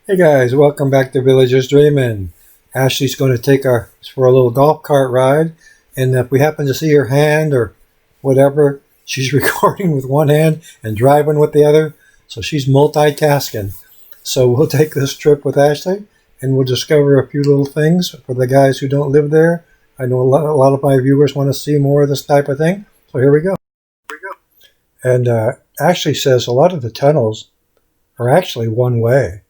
Hey guys, welcome back to Villagers Dreamin'. Ashley's going to take us for a little golf cart ride, and if we happen to see her hand or whatever, she's recording with one hand and driving with the other, so she's multitasking. So we'll take this trip with Ashley, and we'll discover a few little things for the guys who don't live there. I know a lot of my viewers want to see more of this type of thing, so here we go. And Ashley says a lot of the tunnels are actually one way.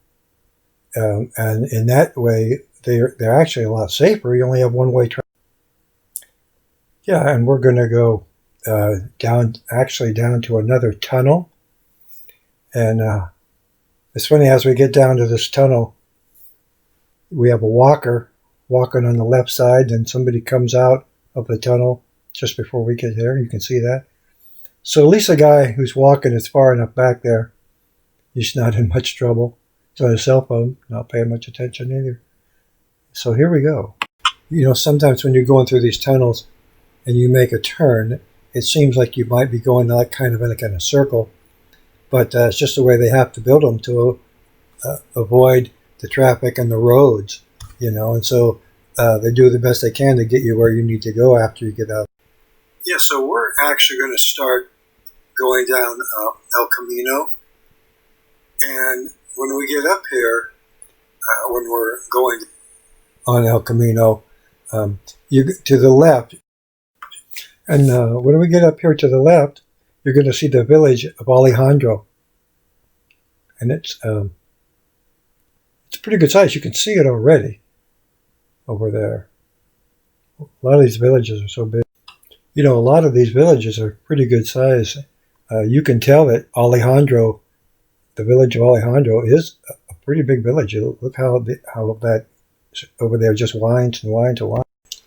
And in that way, they're actually a lot safer. You only have one-way traffic. Yeah, and we're going to go down to another tunnel. And it's funny, as we get down to this tunnel, we have a walker walking on the left side, and somebody comes out of the tunnel just before we get there. You can see that. So at least the guy who's walking is far enough back there. He's not in much trouble. He's on his cell phone, not paying much attention either. So here we go. You know, sometimes when you're going through these tunnels and you make a turn, it seems like you might be going like kind of in a circle, but it's just the way they have to build them to avoid the traffic and the roads, you know, and so they do the best they can to get you where you need to go after you get out. Yeah, so we're actually going to start going down El Camino, and when we get up here, when we're going on El Camino, you to the left, and when we get up here to the left, you're going to see the village of Alejandro, and it's a pretty good size. You can see it already over there. A lot of these villages are so big. You know, a lot of these villages are pretty good size. You can tell that Alejandro, the village of Alejandro, is a pretty big village. Look how that over there just winds and winds and winds.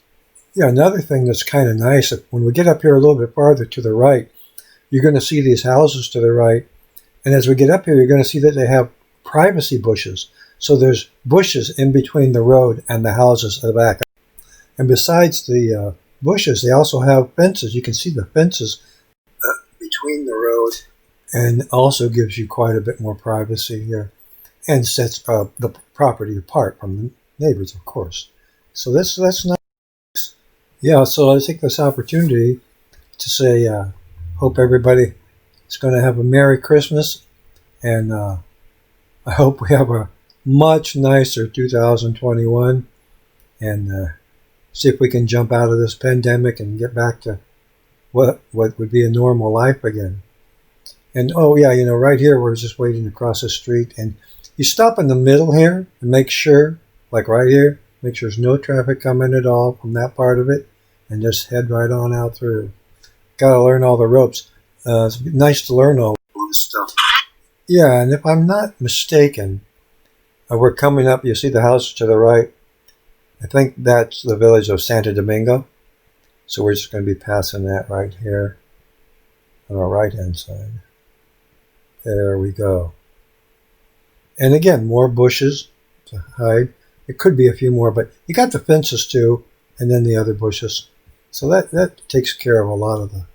Yeah, another thing that's kind of nice, when we get up here a little bit farther to the right, you're going to see these houses to the right. And as we get up here, you're going to see that they have privacy bushes. So there's bushes in between the road and the houses at the back. And besides the bushes, they also have fences. You can see the fences between the road, and also gives you quite a bit more privacy here, and sets the property apart from the neighbors, of course. So that's nice. Yeah, so I take this opportunity to say, hope everybody is going to have a Merry Christmas, and I hope we have a much nicer 2021, and see if we can jump out of this pandemic and get back to what would be a normal life again. And oh yeah, you know, right here we're just waiting to cross the street, and you stop in the middle here and make sure, like right here, make sure there's no traffic coming at all from that part of it, and just head right on out through. Got to learn all the ropes. It's nice to learn all this stuff. Yeah, and if I'm not mistaken, we're coming up. You see the house to the right. I think that's the village of Santo Domingo. So we're just going to be passing that right here on our right-hand side. There we go. And again, more bushes to hide. It could be a few more, but you got the fences too, and then the other bushes. So that takes care of a lot of the...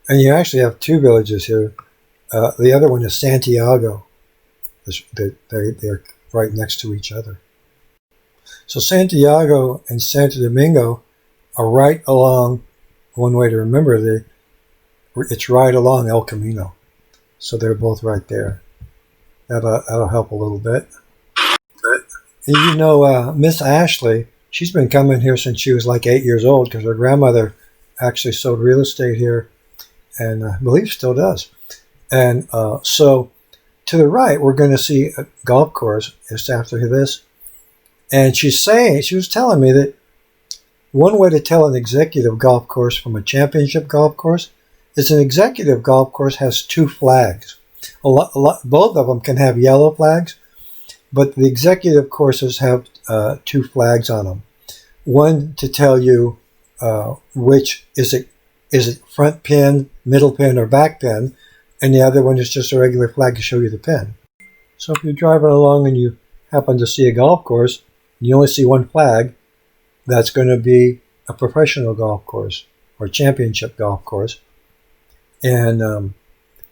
And you actually have two villages here. The other one is Santiago. They're right next to each other. So Santiago and Santo Domingo are right along, one way to remember, it's right along El Camino. So they're both right there. That'll help a little bit. And you know, Miss Ashley, she's been coming here since she was like 8 years old, because her grandmother actually sold real estate here, and I believe still does. And so to the right, we're going to see a golf course just after this. And she was telling me that one way to tell an executive golf course from a championship golf course is an executive golf course has two flags. Both of them can have yellow flags, but the executive courses have two flags on them. One to tell you which is it front pin, middle pin, or back pin, and the other one is just a regular flag to show you the pin. So if you're driving along and you happen to see a golf course, and you only see one flag, that's going to be a professional golf course or championship golf course. And,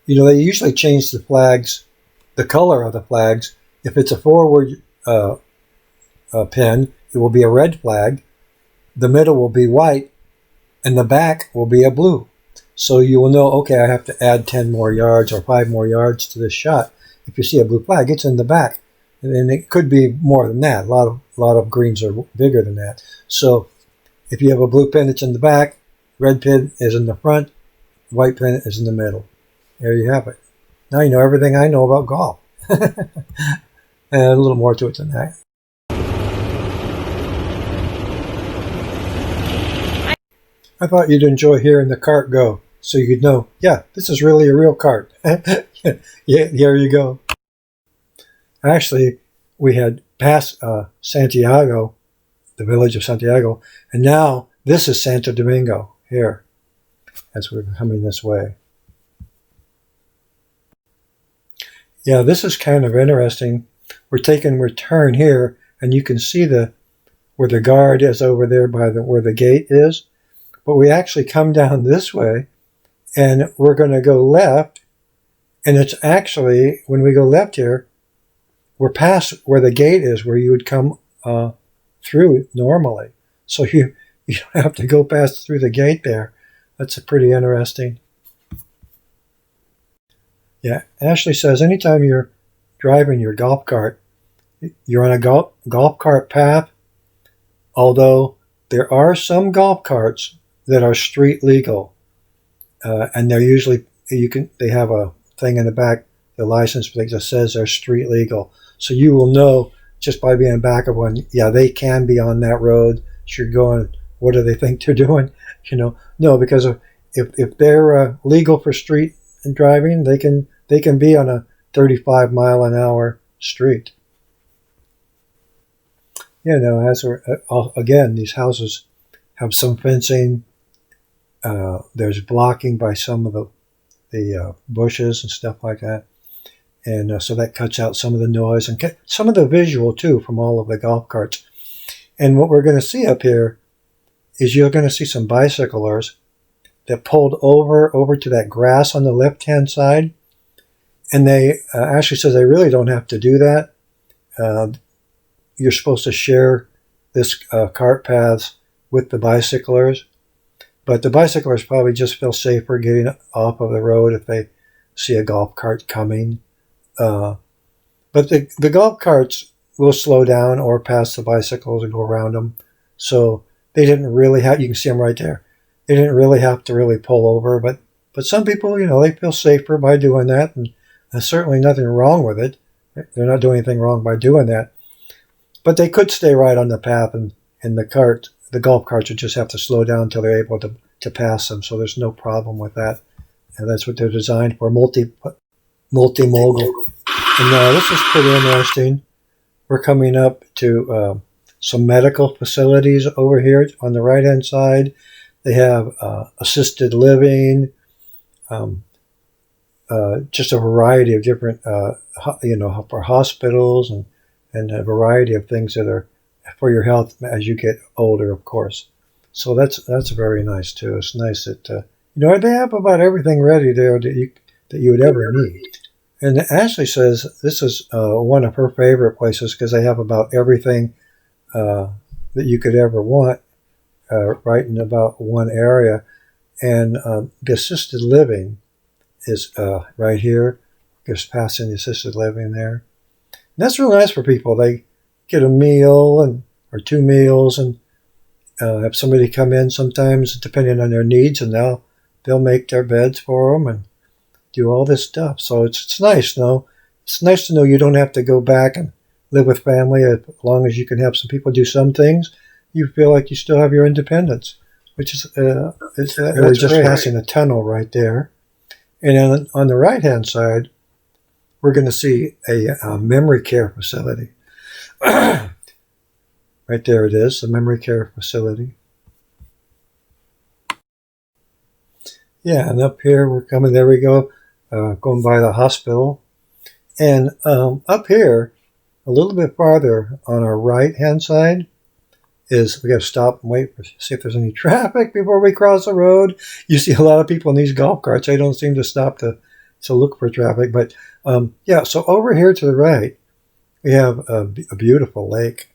you know, they usually change the flags, the color of the flags, If it's a forward pin, it will be a red flag. The middle will be white, and the back will be a blue. So you will know, okay, I have to add 10 more yards or 5 more yards to this shot. If you see a blue flag, it's in the back. And it could be more than that. A lot of greens are bigger than that. So if you have a blue pin, it's in the back. Red pin is in the front. White pin is in the middle. There you have it. Now you know everything I know about golf. And a little more to it than that. I thought you'd enjoy hearing the cart go, so you'd know, yeah, this is really a real cart. Yeah, here you go. Actually, we had passed Santiago, the village of Santiago, and now this is Santo Domingo here, as we're coming this way. Yeah, this is kind of interesting. We're taking return here, and you can see where the guard is over there by where the gate is. But we actually come down this way, and we're going to go left. And it's actually, when we go left here, we're past where the gate is, where you would come through normally. So you don't have to go past through the gate there. That's pretty interesting. Yeah, Ashley says anytime you're driving your golf cart, you're on a golf cart path, although there are some golf carts that are street legal, and they're usually, they have a thing in the back, the license plate that says they're street legal. So you will know just by being back of one, yeah, they can be on that road. So you're going, what do they think they're doing? No, because if they're legal for street driving, they can be on a 35 mile an hour street. As again, these houses have some fencing. There's blocking by some of the bushes and stuff like that. And so that cuts out some of the noise and some of the visual, too, from all of the golf carts. And what we're going to see up here is you're going to see some bicyclers that pulled over to that grass on the left-hand side. And they Ashley says they really don't have to do that. You're supposed to share this cart paths with the bicyclers. But the bicyclers probably just feel safer getting off of the road if they see a golf cart coming. But the golf carts will slow down or pass the bicycles and go around them. So they didn't really have, you can see them right there. They didn't really have to really pull over. But some people, they feel safer by doing that. And there's certainly nothing wrong with it. They're not doing anything wrong by doing that. But they could stay right on the path, and the golf carts would just have to slow down until they're able to pass them. So there's no problem with that. And that's what they're designed for, multimodal. And this is pretty interesting. We're coming up to some medical facilities over here on the right-hand side. They have assisted living, just a variety of different, for hospitals and a variety of things that are for your health as you get older, of course. So that's very nice too. It's nice that they have about everything ready there that you would ever need. And Ashley says this is one of her favorite places because they have about everything that you could ever want right in about one area. And the assisted living is right here, just passing the assisted living there. And that's real nice for people. They get a meal or 2 meals and have somebody come in sometimes depending on their needs, and they'll make their beds for them and do all this stuff. So it's nice, no? It's nice to know you don't have to go back and live with family as long as you can have some people do some things. You feel like you still have your independence, which is we're just passing a tunnel right there. And then on the right-hand side, we're going to see a memory care facility. Right there it is, the memory care facility. Yeah, and up here we're coming, there we go, going by the hospital. And up here, a little bit farther on our right-hand side, is we got to stop and wait see if there's any traffic before we cross the road. You see a lot of people in these golf carts. They don't seem to stop to look for traffic. But so over here to the right we have a beautiful lake.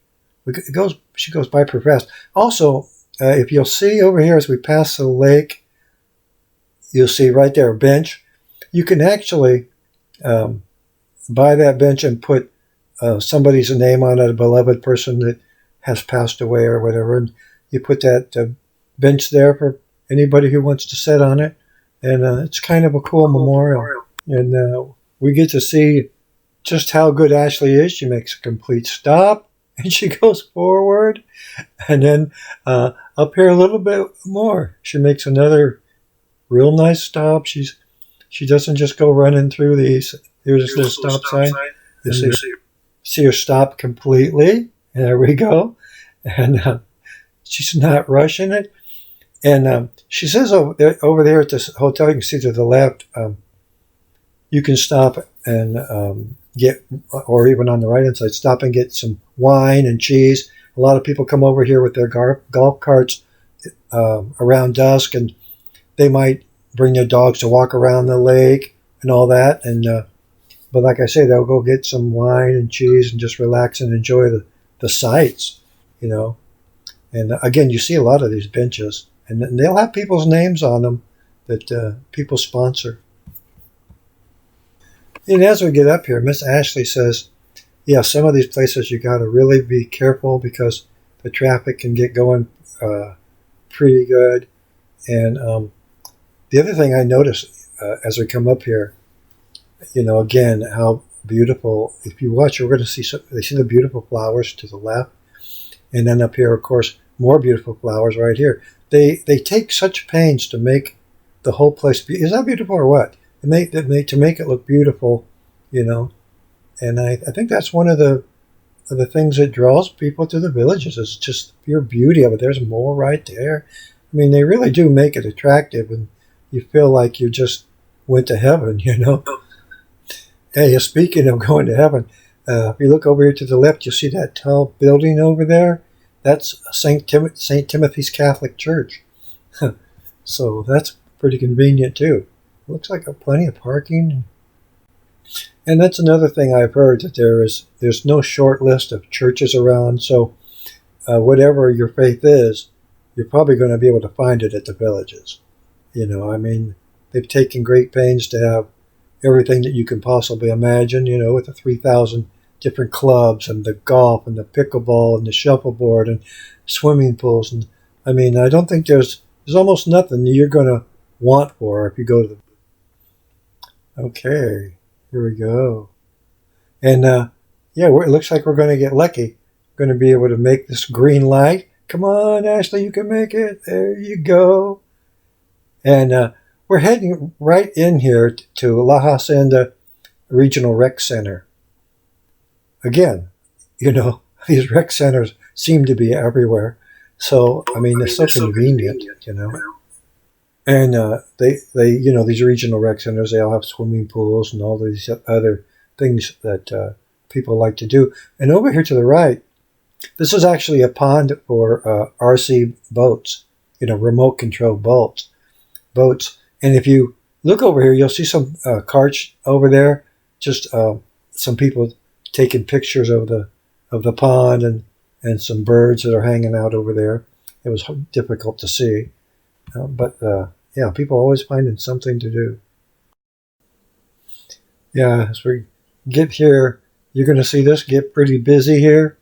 She goes by pretty fast. Also, if you'll see over here as we pass the lake, you'll see right there a bench. You can actually buy that bench and put somebody's name on it, a beloved person that has passed away or whatever, and you put that bench there for anybody who wants to sit on it, and it's kind of a cool memorial. And we get to see just how good Ashley is. She makes a complete stop, and she goes forward, and then up here a little bit more. She makes another real nice stop. She doesn't just go running through these. Here's the stop sign. You see her stop completely. And there we go. And she's not rushing it. And she says over there at this hotel, you can see to the left, you can stop and get, or even on the right-hand side, stop and get some wine and cheese. A lot of people come over here with their golf carts around dusk, and they might bring their dogs to walk around the lake and all that. And but like I say, they'll go get some wine and cheese and just relax and enjoy the sights, you know. And again, you see a lot of these benches, and they'll have people's names on them that people sponsor. And as we get up here, Miss Ashley says, yeah, some of these places you got to really be careful because the traffic can get going pretty good. And the other thing I noticed as we come up here, you know, again, how beautiful. If you watch, we're going to see the beautiful flowers to the left. And then up here, of course, more beautiful flowers right here. They take such pains to make the whole place. Is that beautiful or what? To make it look beautiful, you know. And I think that's one of the things that draws people to the villages is just the pure beauty of it. There's more right there. I mean, they really do make it attractive, and you feel like you just went to heaven, you know. Hey, speaking of going to heaven, if you look over here to the left, you'll see that tall building over there. That's St. Timothy's Catholic Church. So that's pretty convenient, too. Looks like plenty of parking. And that's another thing I've heard, that there's no short list of churches around. So whatever your faith is, you're probably going to be able to find it at the villages. You know, I mean, they've taken great pains to have everything that you can possibly imagine, you know, with the 3,000 different clubs and the golf and the pickleball and the shuffleboard and swimming pools. And I mean, I don't think there's almost nothing you're going to want for if you go to the... Okay, here we go. And yeah, it looks like we're going to get lucky. We're going to be able to make this green light. Come on, Ashley, you can make it. There you go. And we're heading right in here to La Hacienda Regional Rec Center. Again, you know, these rec centers seem to be everywhere. So, I mean, it's so convenient, you know. And they, you know, these regional rec centers, they all have swimming pools and all these other things that people like to do. And over here to the right, this is actually a pond for RC boats, you know, remote control boats. And if you look over here, you'll see some carts over there, just some people taking pictures of the pond and some birds that are hanging out over there. It was difficult to see, but yeah, people are always finding something to do. Yeah, as we get here, you're going to see this get pretty busy here,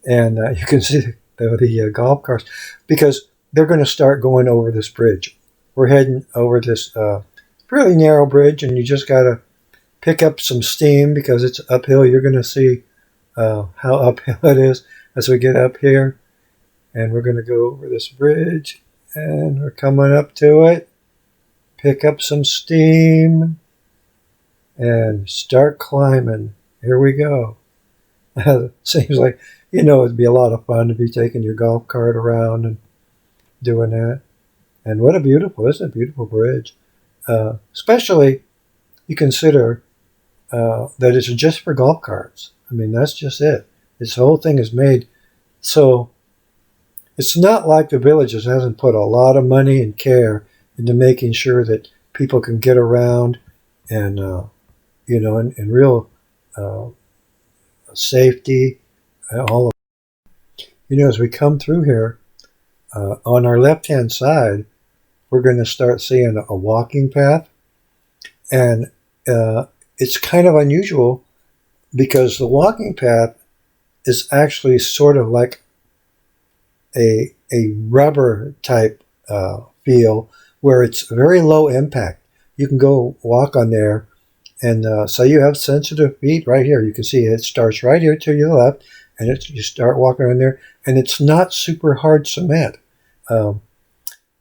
and you can see the golf carts because they're going to start going over this bridge. We're heading over this fairly narrow bridge, and you just got to pick up some steam because it's uphill. You're going to see how uphill it is as we get up here. And we're going to go over this bridge, and we're coming up to it. Pick up some steam and start climbing. Here we go. Seems like, you know, it'd be a lot of fun to be taking your golf cart around and doing that. And what a beautiful, isn't it? Beautiful bridge. Especially, you consider that it's just for golf carts. I mean, that's just it. This whole thing is made so it's not like the villages hasn't put a lot of money and care into making sure that people can get around and, you know, in real safety, all of. As we come through here, on our left-hand side, we're going to start seeing a walking path, and it's kind of unusual because the walking path is actually sort of like a rubber type feel where it's very low impact. You can go walk on there, and so you have sensitive feet right here. You can see it starts right here to your left, and you start walking on there, and it's not super hard cement. And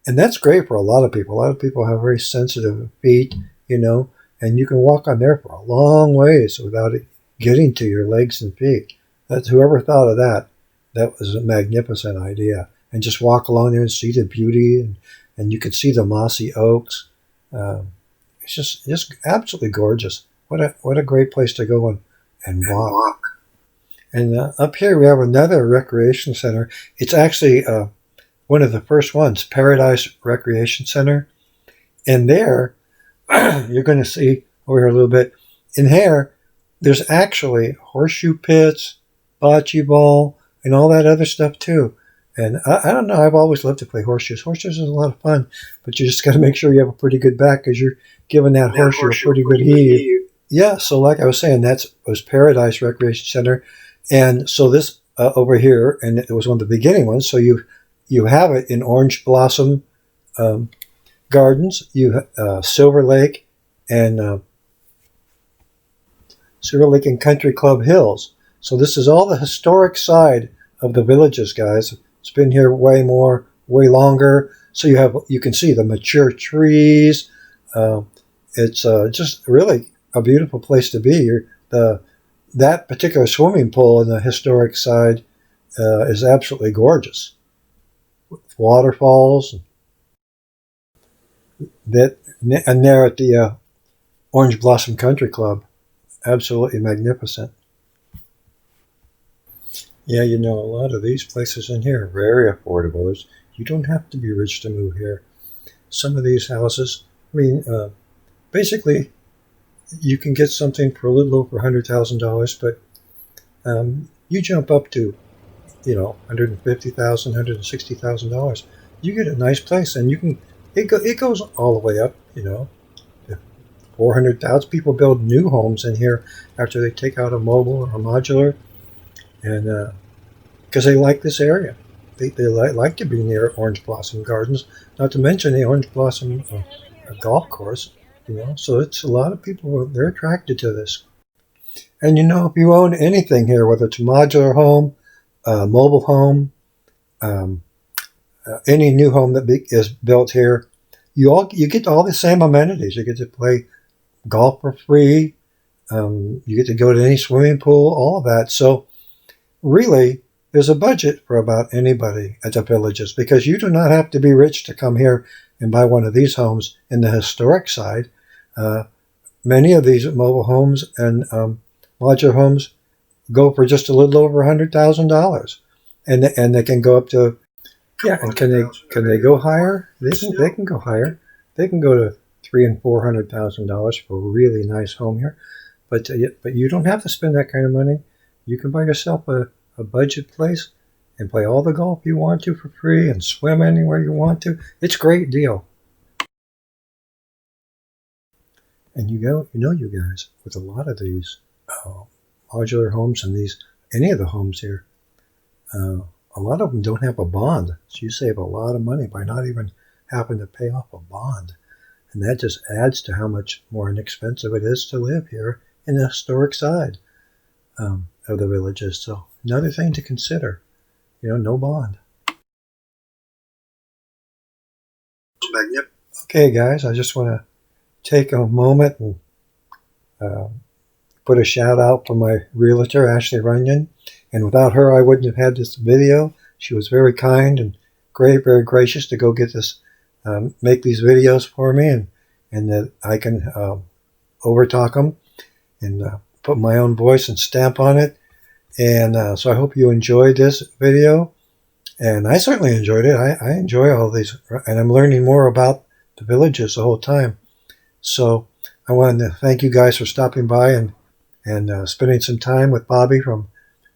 that's great for a lot of people. A lot of people have very sensitive feet, and you can walk on there for a long ways without it getting to your legs and feet. That's whoever thought of that. That was a magnificent idea. And just walk along there and see the beauty, and you can see the mossy oaks. It's just absolutely gorgeous. What a great place to go and walk. And up here we have another recreation center. It's actually one of the first ones, Paradise Recreation Center. And there, you're going to see over here a little bit. In here, there's actually horseshoe pits, bocce ball, and all that other stuff too. And I don't know, I've always loved to play horseshoes. Horseshoes is a lot of fun, but you just got to make sure you have a pretty good back because you're giving that horseshoe a pretty good heave. Yeah, so like I was saying, was Paradise Recreation Center. And so this over here, and it was one of the beginning ones, so you have it in Orange Blossom Gardens, Silver Lake, and Country Club Hills. So this is all the historic side of the Villages, guys. It's been here way longer. So you can see the mature trees. It's just really a beautiful place to be. That particular swimming pool in the historic side is absolutely gorgeous. Waterfalls, and there at the Orange Blossom Country Club, absolutely magnificent. Yeah, a lot of these places in here are very affordable. You don't have to be rich to move here. Some of these houses, basically, you can get something for a little over $100,000, but you jump up to $150,000, $160,000, you get a nice place, and it goes all the way up, 400,000. People build new homes in here after they take out a mobile or a modular, and because they like this area. They like to be near Orange Blossom Gardens, not to mention the Orange Blossom golf course, so it's a lot of people, they're attracted to this. And if you own anything here, whether it's a modular home, mobile home, any new home that is built here, you get all the same amenities. You get to play golf for free. You get to go to any swimming pool, all of that. So really, there's a budget for about anybody at the Villages, because you do not have to be rich to come here and buy one of these homes in the historic side. Many of these mobile homes and modular homes go for just a little over $100,000, and they can go up to, and can they go higher? They can go higher. They can go to $300,000 and $400,000 for a really nice home here, but you don't have to spend that kind of money. You can buy yourself a budget place and play all the golf you want to for free and swim anywhere you want to. It's a great deal. And you guys, with a lot of these modular homes and any of the homes here, a lot of them don't have a bond. So you save a lot of money by not even having to pay off a bond. And that just adds to how much more inexpensive it is to live here in the historic side of the Villages. So another thing to consider, no bond. Okay, guys, I just want to take a moment and put a shout out for my realtor, Ashley Runyon. And without her, I wouldn't have had this video. She was very kind and very gracious to go get this, make these videos for me, and that I can overtalk them and put my own voice and stamp on it. And so I hope you enjoyed this video. And I certainly enjoyed it. I enjoy all these, and I'm learning more about the Villages the whole time. So I wanted to thank you guys for stopping by and spending some time with Bobby from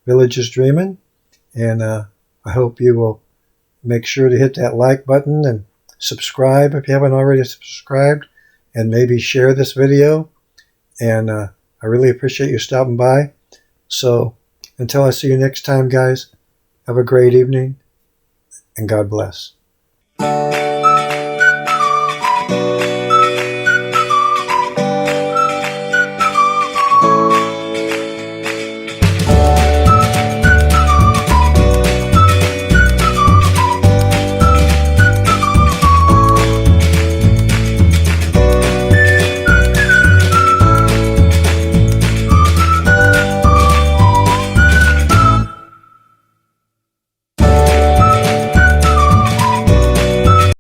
Village is Dreaming. And I hope you will make sure to hit that like button and subscribe if you haven't already subscribed, and maybe share this video. And I really appreciate you stopping by. So until I see you next time, guys, have a great evening, and God bless.